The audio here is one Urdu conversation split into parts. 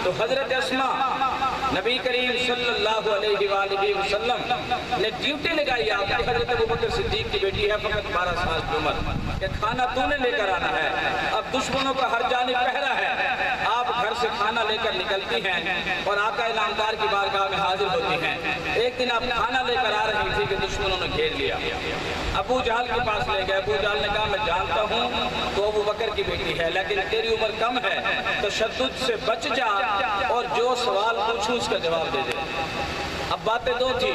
تو حضرت اسما نبی کریم صلی اللہ علیہ وآلہ وسلم نے ڈیوٹی لگائی آپ کی، حضرت ابوبکر صدیق کی بیٹی ہے فقط 12 سال کی عمر، کہ کھانا تو نے لے کر آنا ہے، اب دشمنوں کا ہر جانب پہرا ہے، آپ گھر سے کھانا لے کر نکلتی ہیں اور آقا نامدار کی بارگاہ میں حاضر ہوتی ہیں۔ ایک دن آپ کھانا لے کر آ رہی تھی کہ دشمنوں نے گھیر لیا، ابو جہل کے پاس لے گئے، ابو جہل نے کہا میں جانتا ہوں تو ابو بکر کی بیٹی ہے لیکن تیری عمر کم ہے، تشدد سے بچ جا اور جو سوال پوچھوں اس کا جواب دے دے۔ اب باتیں دو تھی،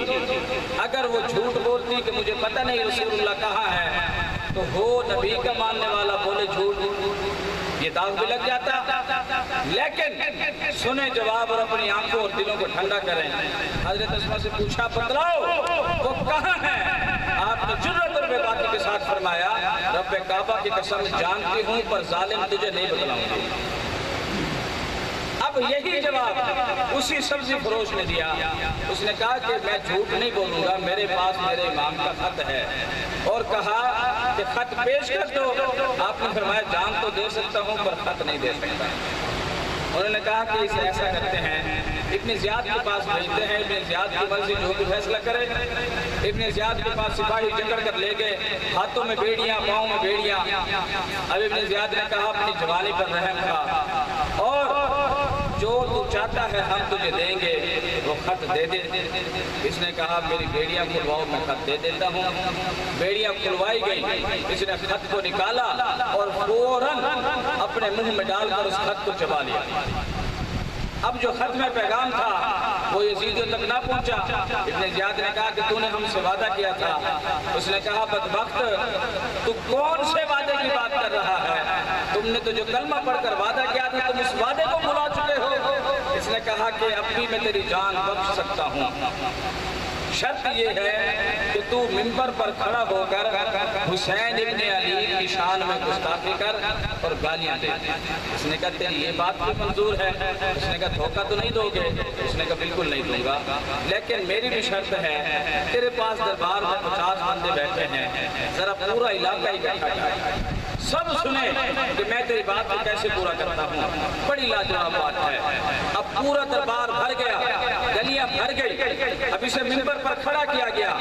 اگر وہ جھوٹ بولتی کہ مجھے پتہ نہیں رسول اللہ کہاں ہے تو ہو نبی کا ماننے والا بولے جھوٹ، یہ داغ بھی لگ جاتا، لیکن سنیں جواب اور اپنی آنکھوں اور دلوں کو ٹھنڈا کریں۔ حضرت اسما سے پوچھا بتلاؤ وہ کہاں ہے؟ آپ نے جرأت اور بے باکی کے ساتھ فرمایا رب کعبہ کی قسم جانتی ہوں پر ظالم تجھے نہیں بتلاؤں گی۔ اب یہی جواب اسی سبزی فروش نے دیا، اس نے کہا کہ میں جھوٹ نہیں بولوں گا، میرے پاس میرے امام کا خط ہے، اور کہا کہ خط پیش کر دو۔ آپ نے فرمایا جان تو دے سکتا ہوں پر خط نہیں دے سکتا۔ انہوں نے کہا کہ اسے ایسا کرتے ہیں ابن زیاد کے پاس بھیجتے ہیں، ابن زیاد کی مرضی جو بھی فیصلہ کرے۔ ابن زیاد کے پاس سپاہی جکڑ کر لے گئے، ہاتھوں میں بیڑیاں پاؤں میں بیڑیاں۔ اب ابن زیاد نے کہا اپنی جوانی پر رحم کھا اور جو تو چاہتا ہے ہم تجھے دیں گے، وہ خط دے دے۔ اس نے کہا میری بیڑیاں کھلواؤ میں خط دے دیتا ہوں۔ بیڑیاں کھلوائی گئی، اس نے خط کو نکالا اور فوراً اپنے منہ میں ڈال کر اس خط کو چبا لیا۔ اب جو خط میں پیغام تھا وہ یزید تک نہ پہنچا۔ ابن زیاد نے کہا کہ تو نے ہم سے وعدہ کیا تھا۔ اس نے کہا بدبخت تو کون سے وعدے کی بات کر رہا ہے؟ تم نے تو جو کلمہ پڑھ کر وعدہ کیا تھا تم اس وعدے کو بھلا چکے ہو۔ اس نے کہا کہ اب بھی میں تیری جان بخش سکتا ہوں، شرط یہ ہے کہ تو منبر پر کھڑا ہو کر حسین ابن علی کی شان میں گستاخی کر اور گالیاں دے۔ اس نے کہا تیری یہ بات بھی منظور ہے؟ اس نے کہا دھوکہ تو نہیں دو گے؟ اس نے کہا بالکل نہیں دوں گا، لیکن میری بھی شرط ہے تیرے پاس دربار میں 50 بندے بیٹھے ہیں، ذرا پورا علاقہ اکٹھا کر، سب سنیں کہ میں تیری بات کو کیسے پورا کرتا ہوں۔ بڑی لاجواب بات ہے۔ اب پورا دربار بھر گیا، گلیاں بھر گئی، اب اسے منبر پر کھڑا کیا گیا،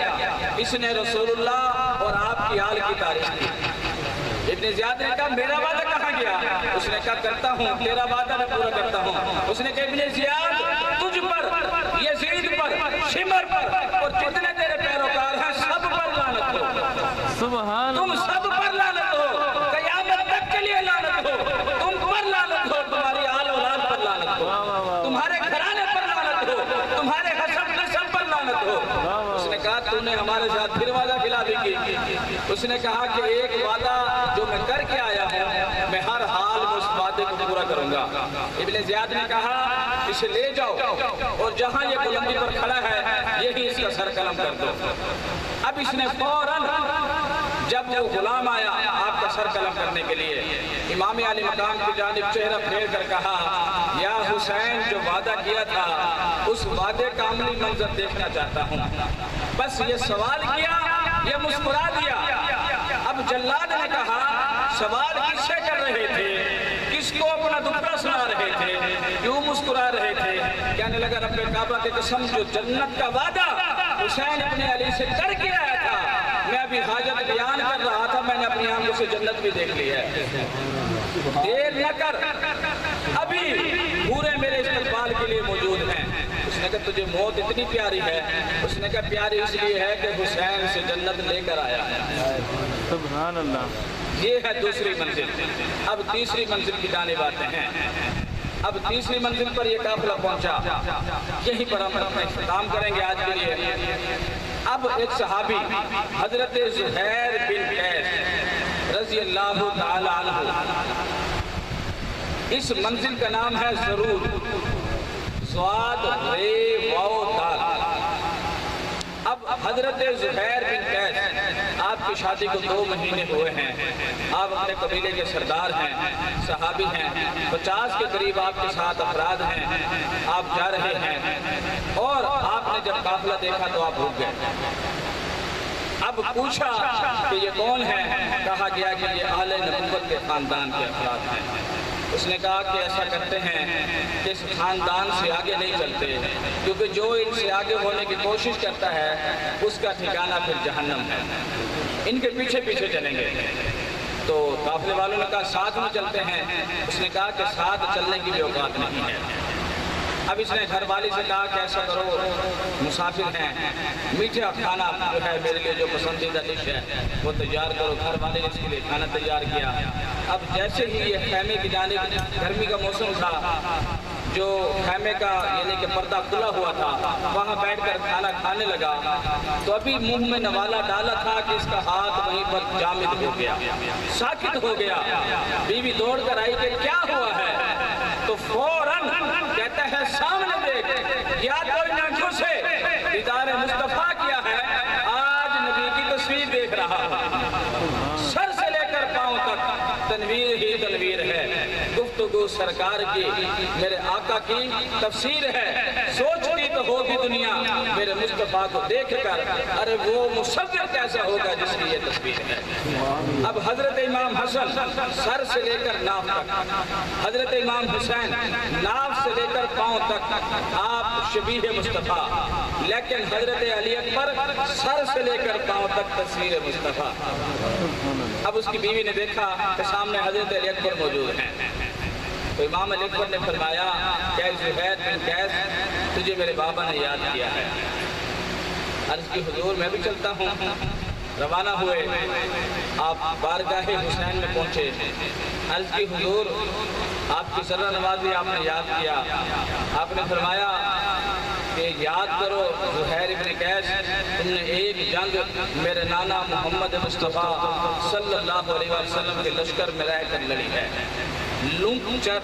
اس نے رسول اللہ اور آپ کی آل کی تعریف کی۔ ابن زیاد نے کہا میرا وعدہ کہاں گیا؟ اس نے کہا کرتا ہوں، تیرا وعدہ میں پورا کرتا ہوں۔ اس نے کہا ابن زیاد تجھ پر، یزید پر، شمر پر اور جتنے تیرے پیروکار ہیں سب پر لعنت ہو۔ سبحان تم سب پر لعنت ہو، قیامت تک کے لیے لعنت ہو، تم پر لعنت ہو، تمہاری آل اولاد پر لعنت ہو، تمہارے گھرانے پر لعنت ہو، تمہارے حسب نسب پر لعنت ہو۔ اس نے کہا تو نے ہمارے ساتھ پھر وعدہ خلافی کی۔ اس نے کہا کہ ایک وعدہ جو میں کر کے آیا ہوں میں ہر حال میں اس وعدے کو پورا کروں گا۔ ابن زیاد نے کہا اسے لے جاؤ اور جہاں یہ بلندی پر کھڑا ہے یہی اس کا سر قلم کر دو۔ اب اس نے فوراً جب وہ غلام آیا آپ کا سر قلم کرنے کے لیے، امام علی مقام کی جانب چہرہ پھیر کر کہا یا حسین جو وعدہ کیا تھا اس وعدے کا عملی منظر دیکھنا چاہتا ہوں۔ بس یہ سوال کیا، یہ مسکرا دیا۔ اب جلاد نے کہا سوال کس سے کر رہے تھے، کس کو اپنا دکھڑا سنا رہے تھے، کیوں مسکرا رہے تھے؟ کہنے لگا رب کعبہ کی قسم جو جنت کا وعدہ حسین ابن علی سے کر کے آیا تھا، میں ابھی حاجت بیان کر رہا تھا، میں نے اپنی آنکھوں سے جنت بھی دیکھ لی ہے۔ دیر نہ کر، ابھی پورے میرے استقبال کے لیے موجود ہیں۔ اس نے کہا تجھے موت اتنی پیاری ہے؟ اس نے کہا پیاری اس لیے ہے کہ حسین سے جنت لے کر آیا ہے۔ سبحان اللہ۔ یہ ہے دوسری منزل۔ اب تیسری منزل کی جانب آتے ہیں۔ اب تیسری منزل پر یہ قافلہ پہنچا، یہیں پر ہم اپنا اختتام کریں گے آج کے لیے۔ اب ایک صحابی حضرت زہیر بن قیس رضی اللہ تعالی عنہ، اس منزل کا نام ہے ضرور، سواد رے واو دال۔ اب حضرت زہیر بن قیس آپ کی شادی کو 2 مہینے ہوئے ہیں، آپ اپنے قبیلے کے سردار ہیں، صحابی ہیں، 50 کے قریب آپ کے ساتھ افراد ہیں، آپ جا رہے ہیں اور آپ نے جب قافلہ دیکھا تو آپ رک گئے۔ اب پوچھا کہ یہ کون ہے؟ کہا گیا کہ یہ اہل نبوت کے خاندان کے افراد ہیں۔ اس نے کہا کہ ایسا کرتے ہیں کہ اس خاندان سے آگے نہیں چلتے، کیونکہ جو ان سے آگے ہونے کی کوشش کرتا ہے اس کا ٹھکانہ پھر جہنم ہے، ان کے پیچھے پیچھے چلیں گے۔ تو قافلے والوں نے کہا ساتھ میں چلتے ہیں، اس نے کہا کہ ساتھ چلنے کی بھی اوقات نہیں ہے۔ اب اس نے گھر والی سے کہا کہ ایسا کرو، مسافر ہیں، میٹھا کھانا جو ہے میرے لیے جو پسندیدہ ڈش ہے وہ تیار کرو۔ گھر والے نے اس کے لیے کھانا تیار کیا۔ اب جیسے ہی یہ خیمے کی جانب، گرمی کا موسم تھا، جو خیمے کا یعنی کہ پردہ کھلا ہوا تھا، وہاں بیٹھ کر کھانا کھانے لگا تو ابھی منہ میں نوالا ڈالا تھا کہ اس کا ہاتھ وہیں پر جامد ہو گیا، ساکت ہو گیا۔ بیوی دوڑ کر آئی کہ کیا ہوا ہے؟ تو فوراً کہتا ہے سامنے دیکھ، یا تو ان آنکھوں سے دیدار مصطفیٰ کیا ہے، آج نبی کی تصویر دیکھ رہا ہوں، سر سے لے کر پاؤں تک تنویر ہی تنویر ہے، گفتگو سرکار کی، میرے آقا کی تفسیر ہے، سوچتی تو ہوگی دنیا میرے مصطفیٰ کو دیکھ کر، ارے وہ مصور کیسا ہوگا جس کی یہ تصویر ہے۔ اب حضرت امام حسن سر سے لے کر ناف تک، حضرت امام حسین ناف سے لے کر پاؤں تک آپ شبیہ مصطفیٰ، لیکن حضرت علی اکبر سر سے لے کر پاؤں تک تصویر مصطفیٰ۔ اب اس کی بیوی نے دیکھا کہ سامنے حضرت علی اکبر موجود ہیں، تو امام علی اکبر نے فرمایا کہ زہیر بن قیس تجھے میرے بابا نے یاد کیا ہے۔ عرض کی حضور میں بھی چلتا ہوں۔ روانہ ہوئے، آپ بارگاہ حسین میں پہنچے، عرض کی حضور آپ کی ذرہ نوازی آپ نے یاد کیا۔ آپ نے فرمایا کہ یاد کرو زہیر بن قیس، تم نے ایک جنگ میرے نانا محمد مصطفیٰ صلی اللہ علیہ وسلم کے لشکر میں رہ کر لڑی ہے۔ لونچر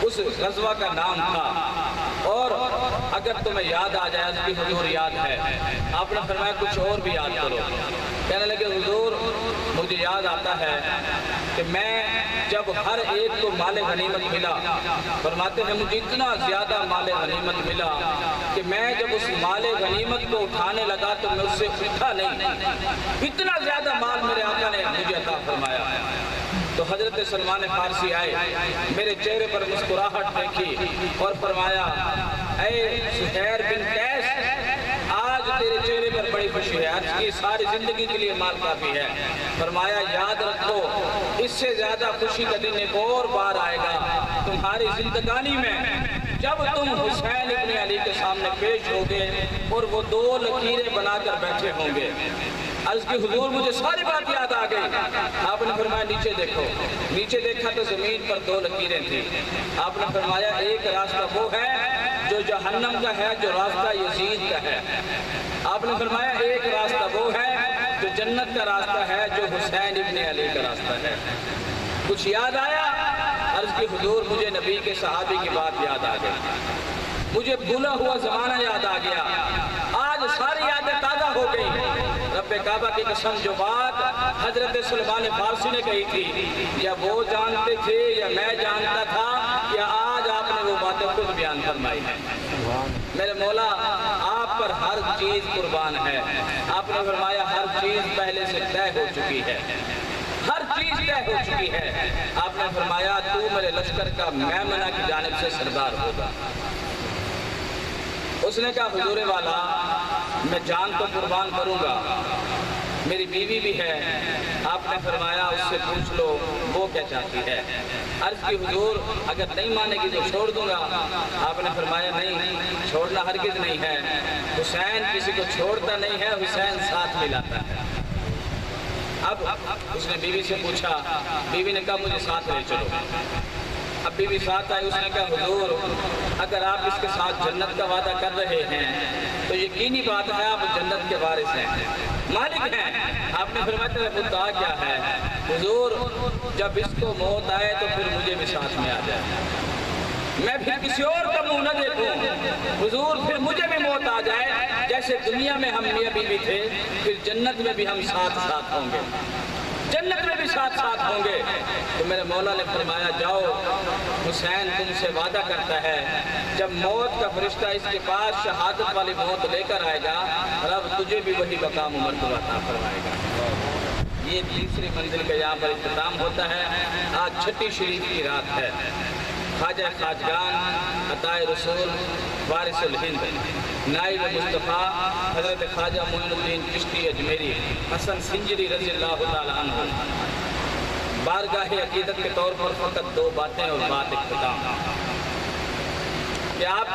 اس غزوہ کا نام تھا، اور اگر تمہیں یاد آ جائے کہ حضور یاد ہے، آپ نے فرمایا کچھ اور بھی یاد کرو۔ کہنے لگے حضور مجھے یاد آتا ہے کہ میں جب ہر ایک کو مال غنیمت ملا، فرماتے ہیں مجھے اتنا زیادہ مال غنیمت ملا کہ میں جب اس مال غنیمت کو اٹھانے لگا تو میں اس سے اٹھا نہیں، اتنا زیادہ مال میرے آقا نے مجھے عطا فرمایا۔ تو حضرت سلمان فارسی آئے، میرے چہرے پر مسکراہٹ دیکھی اور فرمایا اے زہیر بن قیس، آج تیرے چہرے پر بڑی خوشی ہے، آج کی ساری زندگی کے لیے مال کافی ہے۔ فرمایا یاد رکھو اس سے زیادہ خوشی کا دن ایک اور بار آئے گا تمہاری زندگانی میں، جب تم حسین ابن علی کے سامنے پیش ہوگے اور وہ دو لکیریں بنا کر بیٹھے ہوں گے۔ عرض کی حضور مجھے ساری بات یاد آ گئی۔ آپ نے فرمایا نیچے دیکھو، نیچے دیکھا تو زمین پر دو لکیریں تھیں۔ آپ نے فرمایا ایک راستہ وہ ہے جو جہنم کا ہے، جو راستہ یزید کا ہے۔ آپ نے فرمایا ایک راستہ وہ ہے جو جنت کا راستہ ہے، جو حسین ابن علی کا راستہ ہے۔ کچھ یاد آیا؟ عرض کی حضور مجھے نبی کے صحابی کی بات یاد آ گئی، مجھے بھولا ہوا زمانہ یاد آ گیا، آج ساری یادیں تازہ ہو گئی۔ رب کعبہ کی قسم جو بات حضرت سلمان فارسی نے کہی تھی، یا وہ جانتے تھے یا میں جانتا تھا، یا آج آپ نے وہ باتیں خود بیان فرمائی ہیں۔ میرے مولا آپ پر ہر چیز قربان ہے۔ آپ نے فرمایا ہر چیز پہلے سے طے ہو چکی ہے، ہر چیز طے ہو چکی ہے۔ آپ نے فرمایا تو میرے لشکر کا میمنہ کی جانب سے سردار ہوگا۔ اس نے کہا حضور والا میں جان تو قربان کروں گا، میری بیوی بھی ہے۔ آپ نے فرمایا اس سے پوچھ لو وہ کیا چاہتی ہے۔ عرض کی حضور اگر نہیں مانے گی تو چھوڑ دوں گا۔ آپ نے فرمایا نہیں، چھوڑنا ہرگز نہیں ہے، حسین کسی کو چھوڑتا نہیں ہے، حسین ساتھ ملاتا ہے۔ اب اس نے بیوی سے پوچھا، بیوی نے کہا مجھے ساتھ لے چلو۔ اب بیوی ساتھ آئی، اس نے کہا حضور اگر آپ اس کے ساتھ جنت کا وعدہ کر رہے ہیں تو یقینی بات ہے آپ جنت کے وارث ہیں، مالک ہیں۔ آپ نے فرمایا مدعا کیا ہے؟ حضور جب اس کو موت آئے تو پھر مجھے بھی ساتھ میں آ جائے، میں پھر کسی اور کا منہ نہ دیکھوں۔ حضور پھر مجھے بھی موت آ جائے، جیسے دنیا میں ہم میاں بیوی تھے پھر جنت میں بھی ہم ساتھ ساتھ ہوں گے، جنت میں بھی ساتھ ساتھ ہوں گے۔ تو میرے مولا نے فرمایا جاؤ، حسین تم سے وعدہ کرتا ہے جب موت کا فرشتہ اس کے پاس شہادت والی موت لے کر آئے گا، رب تجھے بھی وہی مقام و مرتبہ عطا فرمائے گا۔ یہ تیسری منزل کا یہاں پر اختتام ہوتا ہے. آج چھٹی شریف کی رات ہے. خواجہ خواجگان عطائے رسول وارث الہند نائب مصطفیٰ حضرت خواجہ معین الدین چشتی اجمیری حسن سنجری رضی اللہ تعالیٰ عنہ بارگاہ عقیدت کے طور پر فقط 2 باتیں اور بات اختتام کہ آپ